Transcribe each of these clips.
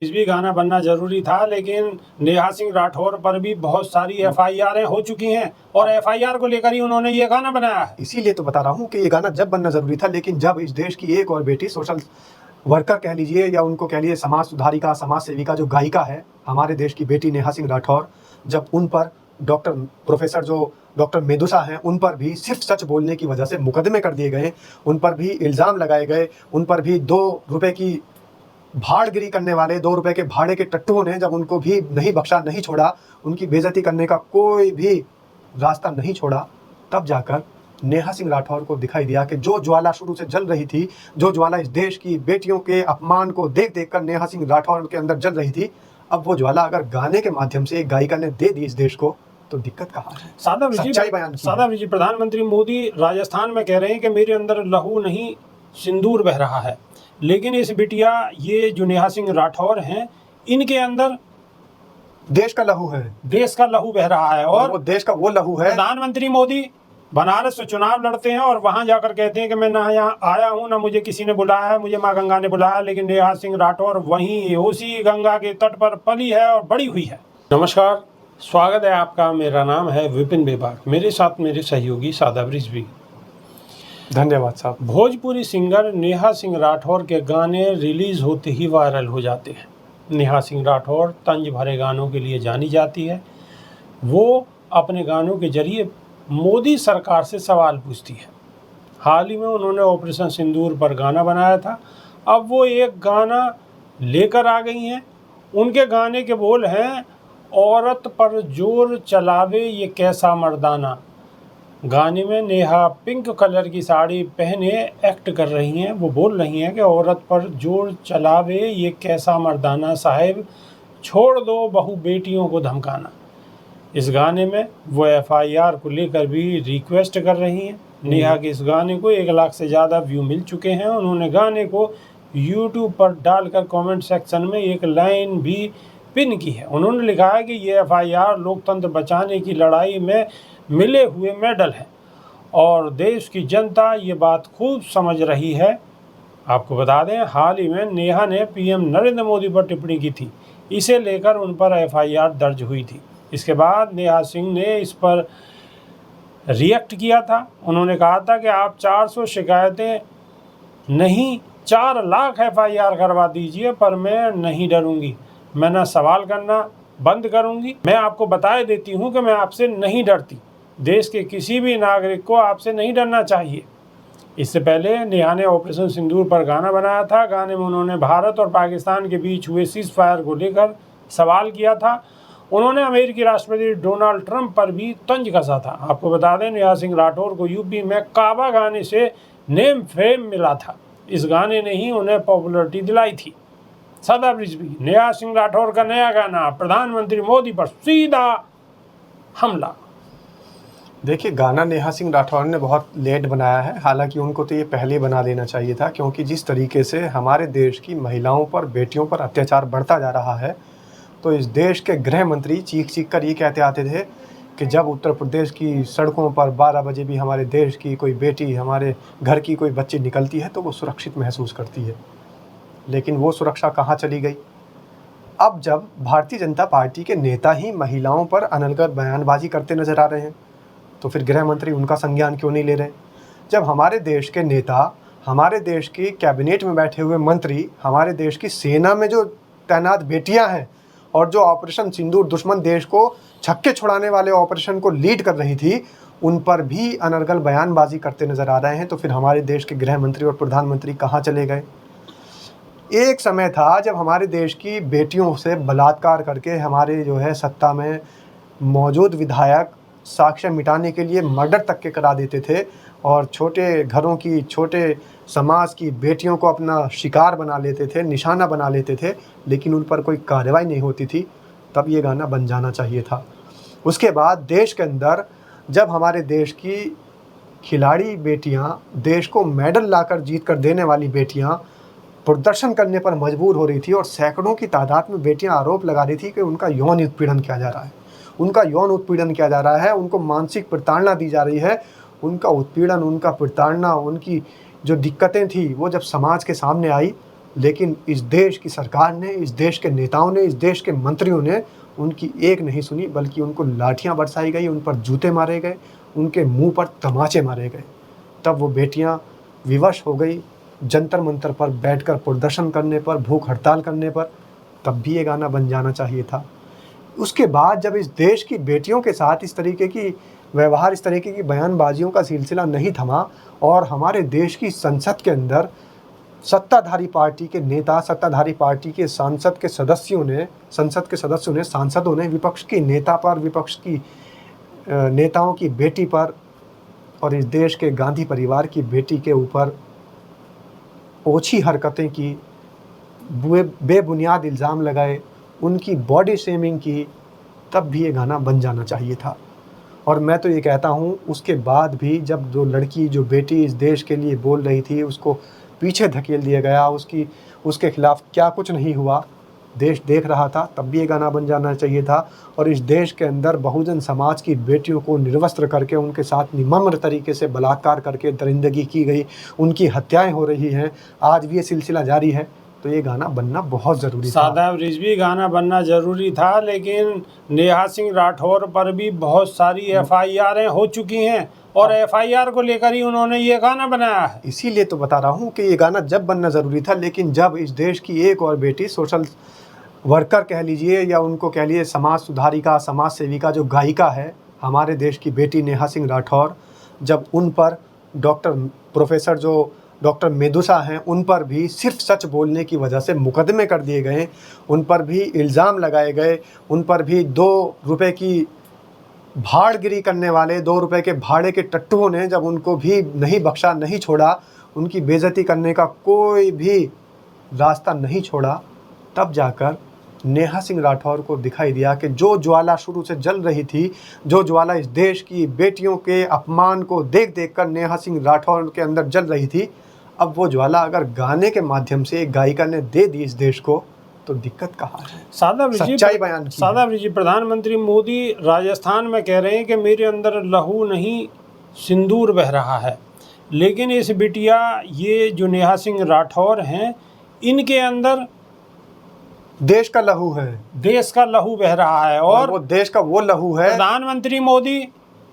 भी गाना बनना जरूरी था, लेकिन नेहा सिंह राठौर पर भी बहुत सारी एफआईआर हो चुकी हैं और एफआईआर को लेकर ही उन्होंने ये गाना बनाया है। इसीलिए तो बता रहा हूँ कि ये गाना जब बनना जरूरी था, लेकिन जब इस देश की एक और बेटी सोशल वर्कर कह लीजिए या उनको कह लीजिए समाज सुधारिका, समाज सेविका, जो गायिका है हमारे देश की बेटी नेहा सिंह राठौर, जब उन पर प्रोफेसर जो डॉक्टर मेदुसा हैं, उन पर भी सिर्फ सच बोलने की वजह से मुकदमे कर दिए गए, उन पर भी इल्ज़ाम लगाए गए, उन पर भी 2 रुपए की भाड़गिरी करने वाले 2 रुपए के भाड़े के टट्टुओं ने जब उनको भी नहीं बख्शा, नहीं छोड़ा, उनकी बेइज्जती करने का कोई भी रास्ता नहीं छोड़ा, तब जाकर नेहा सिंह राठौर को दिखाई दिया कि जो ज्वाला शुरू से जल रही थी, जो ज्वाला इस देश की बेटियों के अपमान को देख देख कर नेहा सिंह राठौर के अंदर जल रही थी, अब वो ज्वाला अगर गाने के माध्यम से एक गायिका ने दे दी इस देश को, तो दिक्कत कहाँ है? सादा विजय प्रधानमंत्री मोदी राजस्थान में कह रहे हैं कि मेरे अंदर लहू नहीं सिंदूर बह रहा है, लेकिन इस बिटिया ये जो नेहा सिंह राठौर हैं, इनके अंदर देश का लहू है, देश का लहू बह रहा है। और वो देश का वो लहू है। प्रधानमंत्री मोदी बनारस से चुनाव लड़ते हैं और वहां जाकर कहते हैं कि मैं ना यहाँ आया हूँ, ना मुझे किसी ने बुलाया है, मुझे माँ गंगा ने बुलाया, लेकिन नेहा सिंह राठौर वहीं उसी गंगा के तट पर पली है और बड़ी हुई है। नमस्कार, स्वागत है आपका। मेरा नाम है विपिन बेबाक, मेरे साथ मेरे सहयोगी सादा रिजवी। धन्यवाद साहब। भोजपुरी सिंगर नेहा सिंह राठौर के गाने रिलीज होते ही वायरल हो जाते हैं। नेहा सिंह राठौर तंज भरे गानों के लिए जानी जाती है। वो अपने गानों के जरिए मोदी सरकार से सवाल पूछती है। हाल ही में उन्होंने ऑपरेशन सिंदूर पर गाना बनाया था। अब वो एक गाना लेकर आ गई हैं। उनके गाने के बोल हैं, औरत पर जोर चलावे ये कैसा मर्दाना। गाने में नेहा पिंक कलर की साड़ी पहने एक्ट कर रही हैं। वो बोल रही हैं कि औरत पर जोर चलावे ये कैसा मर्दाना, साहिब छोड़ दो बहू बेटियों को धमकाना। इस गाने में वो एफआईआर को लेकर भी रिक्वेस्ट कर रही हैं। नेहा के इस गाने को 1 लाख से ज़्यादा व्यू मिल चुके हैं। उन्होंने गाने को यूट्यूब पर डालकर कमेंट सेक्शन में एक लाइन भी पिन की है। उन्होंने लिखा है कि ये एफआईआर लोकतंत्र बचाने की लड़ाई में मिले हुए मेडल है और देश की जनता ये बात खूब समझ रही है। आपको बता दें, हाल ही में नेहा ने पीएम नरेंद्र मोदी पर टिप्पणी की थी। इसे लेकर उन पर एफआईआर दर्ज हुई थी। इसके बाद नेहा सिंह ने इस पर रिएक्ट किया था। उन्होंने कहा था कि आप 400 शिकायतें नहीं 4 लाख एफआईआर करवा दीजिए, पर मैं नहीं डरूंगी। मैं ना सवाल करना बंद करूंगी। मैं आपको बता देती हूं कि मैं आपसे नहीं डरती। देश के किसी भी नागरिक को आपसे नहीं डरना चाहिए। इससे पहले नेहा ने ऑपरेशन सिंदूर पर गाना बनाया था। गाने में उन्होंने भारत और पाकिस्तान के बीच हुए सीज फायर को लेकर सवाल किया था। उन्होंने अमेरिकी राष्ट्रपति डोनाल्ड ट्रंप पर भी तंज कसा था। आपको बता दें, नेहा सिंह राठौर को यूपी में काबा गाने से नेम फेम मिला था। इस गाने ने ही उन्हें पॉपुलरिटी दिलाई थी। सादा रिजवी, नेहा सिंह राठौर का नया गाना प्रधानमंत्री मोदी पर सीधा हमला। देखिए, गाना नेहा सिंह राठौर ने बहुत लेट बनाया है। हालांकि उनको तो ये पहले बना देना चाहिए था, क्योंकि जिस तरीके से हमारे देश की महिलाओं पर, बेटियों पर अत्याचार बढ़ता जा रहा है, तो इस देश के गृह मंत्री चीख चीख कर ये कहते आते थे कि जब उत्तर प्रदेश की सड़कों पर 12 बजे भी हमारे देश की कोई बेटी, हमारे घर की कोई बच्ची निकलती है तो वो सुरक्षित महसूस करती है। लेकिन वो सुरक्षा कहाँ चली गई? अब जब भारतीय जनता पार्टी के नेता ही महिलाओं पर अनलकर बयानबाजी करते नजर आ रहे हैं, तो फिर गृह मंत्री उनका संज्ञान क्यों नहीं ले रहे? जब हमारे देश के नेता, हमारे देश की कैबिनेट में बैठे हुए मंत्री, हमारे देश की सेना में जो तैनात बेटियां हैं और जो ऑपरेशन सिंदूर दुश्मन देश को छक्के छुड़ाने वाले ऑपरेशन को लीड कर रही थी, उन पर भी अनर्गल बयानबाजी करते नजर आ रहे हैं, तो फिर हमारे देश के गृह मंत्री और प्रधानमंत्री कहाँ चले गए? एक समय था जब हमारे देश की बेटियों से बलात्कार करके हमारे जो है सत्ता में मौजूद विधायक साक्ष्य मिटाने के लिए मर्डर तक के करा देते थे और छोटे घरों की, छोटे समाज की बेटियों को अपना शिकार बना लेते थे, निशाना बना लेते थे, लेकिन उन पर कोई कार्रवाई नहीं होती थी। तब ये गाना बन जाना चाहिए था। उसके बाद देश के अंदर जब हमारे देश की खिलाड़ी बेटियाँ, देश को मेडल लाकर जीत कर देने वाली बेटियाँ प्रदर्शन करने पर मजबूर हो रही थी और सैकड़ों की तादाद में बेटियां आरोप लगा रही थी कि उनका यौन उत्पीड़न किया जा रहा है, उनका यौन उत्पीड़न किया जा रहा है, उनको मानसिक प्रताड़ना दी जा रही है। उनका उत्पीड़न, उनका प्रताड़ना, उनकी जो दिक्कतें थी, वो जब समाज के सामने आई लेकिन इस देश की सरकार ने, इस देश के नेताओं ने, इस देश के मंत्रियों ने उनकी एक नहीं सुनी, बल्कि उनको लाठियां बरसाई गई, उन पर जूते मारे गए, उनके मुंह पर तमाचे मारे गए। तब वो बेटियां विवश हो गई जंतर मंतर पर बैठकर प्रदर्शन करने पर, भूख हड़ताल करने पर। तब भी ये गाना बन जाना चाहिए था। उसके बाद जब इस देश की बेटियों के साथ इस तरीके की व्यवहार, इस तरीके की बयानबाजियों का सिलसिला नहीं थमा और हमारे देश की संसद के अंदर सत्ताधारी पार्टी के नेता, सत्ताधारी पार्टी के सांसद के सदस्यों ने, संसद के सदस्यों ने, सांसदों ने विपक्ष की नेता पर, विपक्ष की नेताओं की बेटी पर और इस देश के गांधी परिवार की बेटी के ऊपर ओछी हरकतें की, बेबुनियाद इल्ज़ाम लगाए, उनकी बॉडी शेमिंग की, तब भी ये गाना बन जाना चाहिए था। और मैं तो ये कहता हूँ उसके बाद भी जब जो लड़की, जो बेटी इस देश के लिए बोल रही थी, उसको पीछे धकेल दिया गया, उसके खिलाफ़ क्या कुछ नहीं हुआ, देश देख रहा था, तब भी ये गाना बन जाना चाहिए था। और इस देश के अंदर बहुजन समाज की बेटियों को निर्वस्त्र करके, उनके साथ निमम्र तरीके से बलात्कार करके दरिंदगी की गई, उनकी हत्याएं हो रही हैं, आज भी ये सिलसिला जारी है। तो ये गाना बनना बहुत ज़रूरी था। शादाब रिजवी गाना बनना ज़रूरी था, लेकिन नेहा सिंह राठौर पर भी बहुत सारी FIR हो चुकी हैं और FIR को लेकर ही उन्होंने ये गाना बनाया है। इसीलिए तो बता रहा हूँ कि ये गाना जब बनना ज़रूरी था, लेकिन जब इस देश की एक और बेटी, सोशल वर्कर कह लीजिए या उनको कह लीजिए समाज सुधारिका, समाज सेविका, जो गायिका है हमारे देश की बेटी नेहा सिंह राठौर, जब उन पर प्रोफेसर जो डॉक्टर मेदुसा हैं, उन पर भी सिर्फ सच बोलने की वजह से मुकदमे कर दिए गए, उन पर भी इल्ज़ाम लगाए गए, उन पर भी 2 रुपए की भाड़गिरी करने वाले, 2 रुपए के भाड़े के टट्टुओं ने जब उनको भी नहीं बख्शा, नहीं छोड़ा, उनकी बेइज्जती करने का कोई भी रास्ता नहीं छोड़ा, तब जाकर नेहा सिंह राठौर को दिखाई दिया कि जो ज्वाला शुरू से जल रही थी, जो ज्वाला इस देश की बेटियों के अपमान को देख देख कर नेहा सिंह राठौर के अंदर जल रही थी, अब वो ज्वाला अगर गाने के माध्यम से एक गायिका ने दे दी इस देश को, तो दिक्कत कहाँ है? सच्चाई बयान की है। शादाब रिजवी, प्रधानमंत्री मोदी राजस्थान में कह रहे हैं कि मेरे अंदर लहू नहीं सिंदूर बह रहा है, लेकिन इस बिटिया, ये जो नेहा सिंह राठौर हैं, इनके अंदर देश का लहू है, देश का लहू बह रहा है। और वो देश का वो लहू है। प्रधानमंत्री मोदी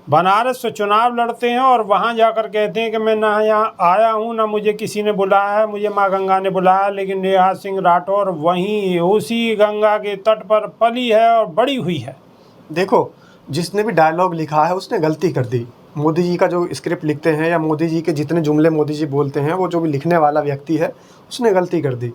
बनारस से चुनाव लड़ते हैं और वहां जाकर कहते हैं कि मैं ना यहाँ आया हूँ, ना मुझे किसी ने बुलाया है, मुझे माँ गंगा ने बुलाया, लेकिन नेहा सिंह राठौर वहीं उसी गंगा के तट पर पली है और बड़ी हुई है। देखो, जिसने भी डायलॉग लिखा है उसने गलती कर दी। मोदी जी का जो स्क्रिप्ट लिखते हैं या मोदी जी के जितने जुमले मोदी जी बोलते हैं, वो जो भी लिखने वाला व्यक्ति है उसने गलती कर दी।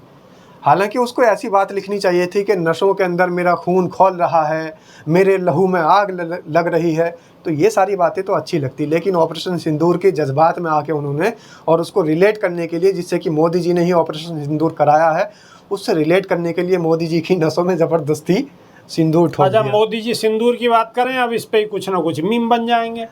हालांकि उसको ऐसी बात लिखनी चाहिए थी कि नशों के अंदर मेरा खून खौल रहा है, मेरे लहू में आग लग रही है, तो ये सारी बातें तो अच्छी लगती, लेकिन ऑपरेशन सिंदूर के जज्बात में आके उन्होंने, और उसको रिलेट करने के लिए, जिससे कि मोदी जी ने ही ऑपरेशन सिंदूर कराया है, उससे रिलेट करने के लिए मोदी जी की नसों में ज़बरदस्ती सिंदूर ठोक दिया। मोदी जी सिंदूर की बात करें, अब इस पे कुछ ना कुछ मीम बन जाएंगे।